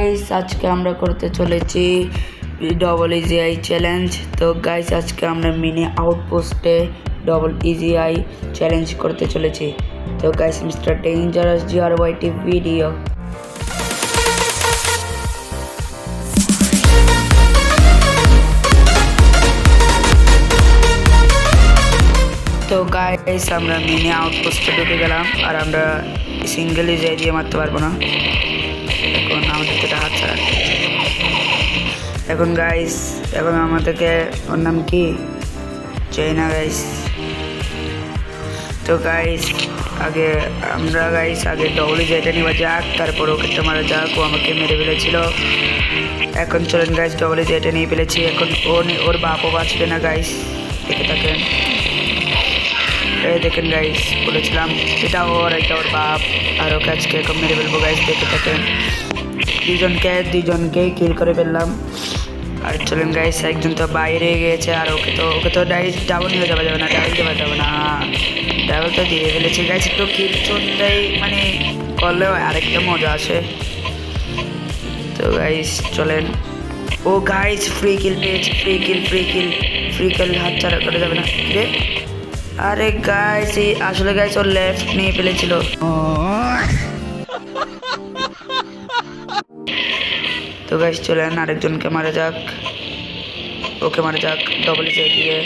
Guys আজকে আমরা করতে চলেছি ডবল ইজিআই চ্যালেঞ্জ। তো গাইস আজকে আমরা মিনি আউটপোস্টে ডবল ইজিআই চ্যালেঞ্জ করতে চলেছি। তো গাইস মিস্টার ডেঞ্জারাস জিআরওয়াইটি ভিডিও। তো গাইস আমরা মিনি আউটপোস্টে ঢুকে গেলাম, আর আমরা সিঙ্গেল ইজিআই দিয়ে মারতে পারবো না। এখন আমাদের তো হাত ছাড়া। এখন গাইস এখন আমাদেরকে ওর নাম কি চাইনা গাইস। তো গাইস আগে ডবল ইজিআইটা নিবা যাক, তারপর ওকে তো মারা যাক। ও আমাকে মেরে ফেলেছিল। এখন চলেন গাইস ডবল ইজিআইটা নিয়ে ফেলেছি। এখন ওর বাপও বাঁচবে না গাইস, দেখে থাকেন। এই দেখেন গাইস, বলেছিলাম এটা ওর বাপ, আর ওকে আজকে এরকম মেরে ফেলবো গাইস, দেখে থাকেন। দুজনকে কিল করে ফেললাম। আর চলেন গাইস একজন তো বাইরে গিয়েছে, আর ওকে তো ডাবল নিয়ে যাওয়া যাবে না, ডাবল তো দিয়ে ফেলেছে গাইস। একটু কিল চলতেই মানে করলেও আরেকটা মজা আসে। তো গাইস চলেন। ও গাইস ফ্রি কিল পেয়েছে, ফ্রি কিল হাত ছাড়া করে যাবে না রে। আরে গাইস আসলে গাইস ওর লেফট নিয়ে ফেলেছিল। তো গাইস চলেন আরেকজনকে মারা যাক, ওকে মারা যাক ডবল ইজিআই দিয়ে।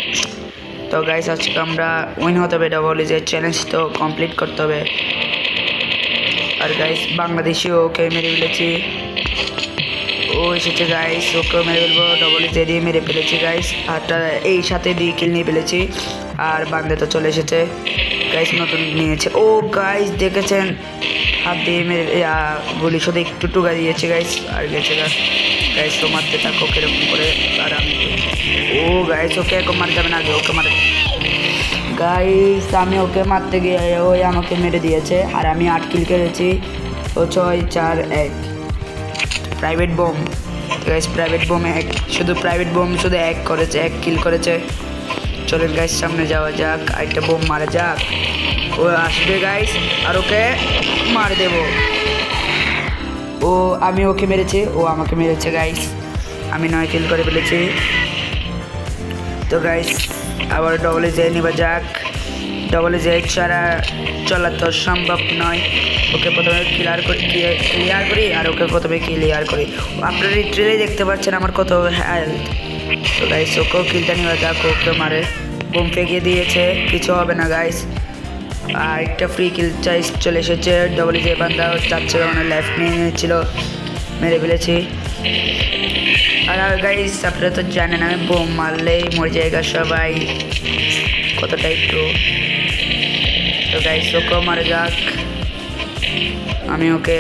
তো গাইস আজকে আমরা উইন হতে হবে, ডবল ইজিআই চ্যালেঞ্জ তো কমপ্লিট করতে হবে। আর গাইস বাংলাদেশি ওকে মেরে ফেলেছি, ও এসেছে গাইস, ওকে মেরে ফেলবো, ডবল ইজিআই দিয়ে মেরে ফেলেছি গাইস। আরটা এই সাথে 2 কিল নিয়ে ফেলেছি। আর বাংলা তো চলে এসেছে গাইস, নতুন নিয়েছে। ও গাইস দেখেছেন হাত দিয়ে মেরে গুলি শুধু একটু টুকা দিয়েছে গাইস, আর গেছে গাইস। তো মারতে থাকো কিরকম করে। আর আমি ও গাইস ওকে এখন মারতে যাবে না, আগে ওকে মারে গাইস। আমি ওকে মারতে গিয়ে ওই আমাকে মেরে দিয়েছে, আর আমি 8 কিল করেছি। ও 6-4-1 private bomb guys, private bomb শুধু 1 করেছে, 1 কিল করেছে। চলেন গাইস সামনে যাওয়া যাক, আরেকটা বোম মারা যাক। ও আসবে গাইস, আর ওকে মার দেব। আমি ওকে মেরেছি, ও আমাকে মেরেছে গাইস। আমি 9 কিল করে ফেলেছি। তো গাইস আবার ডবল ইজিআই নিবা যাক। ডবল ইজিআই ছাড়া চলা তো সম্ভব নয়। ওকে প্রথমে ক্লিয়ার করি, আর ওকে প্রথমে ক্লিয়ার করি। আপনারা ট্রেলে দেখতে পাচ্ছেন আমার কত হেলথ। তো গাইস ওকেও কিলটা নিবা যাক, ওকে মারে বোম ফেঁকে দিয়েছে, কিছু হবে না গাইস। আর একটা ফ্রি কিল চাইস চলে এসেছে, ডবল ইজিআই বান্দা যাচ্ছে, মানে লেফট নিয়ে নিয়েছিল, মেরে ফেলেছি। আর গাইস আপনারা তো জানেন আমি বোম মারলেই মরে জায়গা সবাই, কতটাই প্রো। তো গাইস ওকেও মারা যাক, আমি ওকে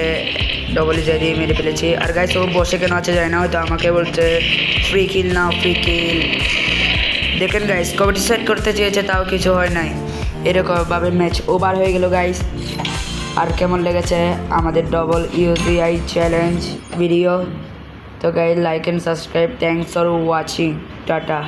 ডবল ইজিআই দিয়ে মেরে ফেলেছি। আর গাইস ও বসে কেন আছে যায় না, হয়তো আমাকে বলছে ফ্রি কিল নাও, ফ্রি কিল। দেখেন গাইস কমেডি সেট করতে চেয়েছে, তাও কিছু হয় নাই। এরকমভাবে ম্যাচ ওভার হয়ে গেল গাইস। আর কেমন লেগেছে আমাদের ডবল ইজিআই চ্যালেঞ্জ ভিডিও? তো guys like and subscribe, thanks for watching, tata.